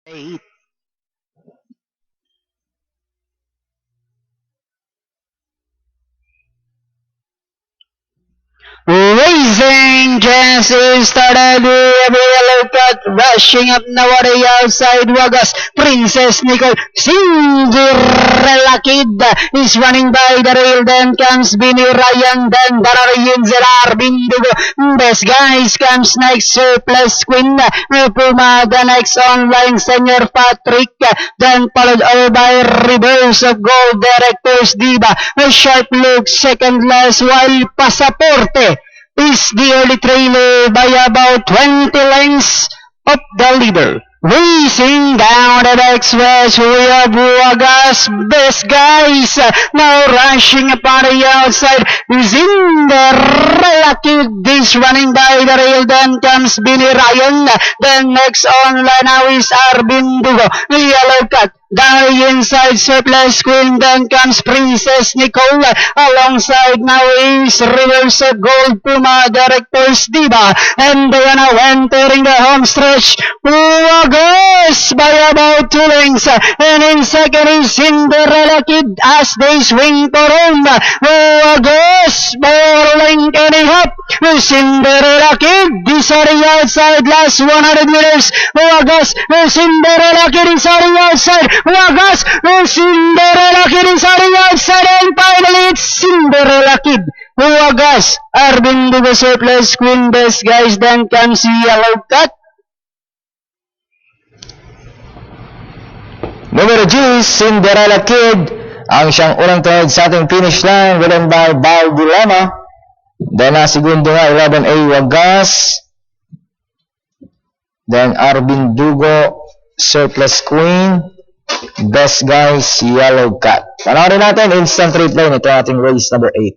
8. Racing Jesse started with a yellow cut, rushing up nowadays outside Wagas. Princess Nicole, Cinderella Kid is running by the rail. Then comes Binny Ryan, then Dararian Zerar Bindugo. Best guys comes next, Surplus Queen, Puma, the next online Senior Patrick, then followed over by Reverse of Gold Directors Diva. A sharp look, second last, while Pasaporte is the early trailer by about 20 lengths of the leader. Racing down the express, we have Wagas, best guys, now rushing upon the outside. Cinderella Kid is running by the rail, then comes Binny Ryan, then next on line now is Arbindugo, the yellow cut. Down the inside, Surplus Queen, then comes Princess Nicole. Alongside now is Rivers of Gold, Puma, Directors Diva. And they are now entering the home stretch. Wagas by about 2 lengths. And in second is Cinderella Kid as they swing to round. Wagas by a length and a half. Cinderella Kid is on the outside last 100 meters. Wagas, Cinderella Kid is on the outside. Wagas, Cinderella Kid is on the outside, and finally it's Cinderella Kid. Wagas, Arbindugo, Surplus Queen, best guys, then comes Yellow Cut. Numero G, Cinderella Kid, ang siyang unang tunod sa ating finish line, ridden by Val Dilemma. Then segundo nga, 11A Wagas. Then Arbindugo, Surplus Queen. Best guys, Yellow Cat. Panoorin natin, instant replay nito ating race number 8.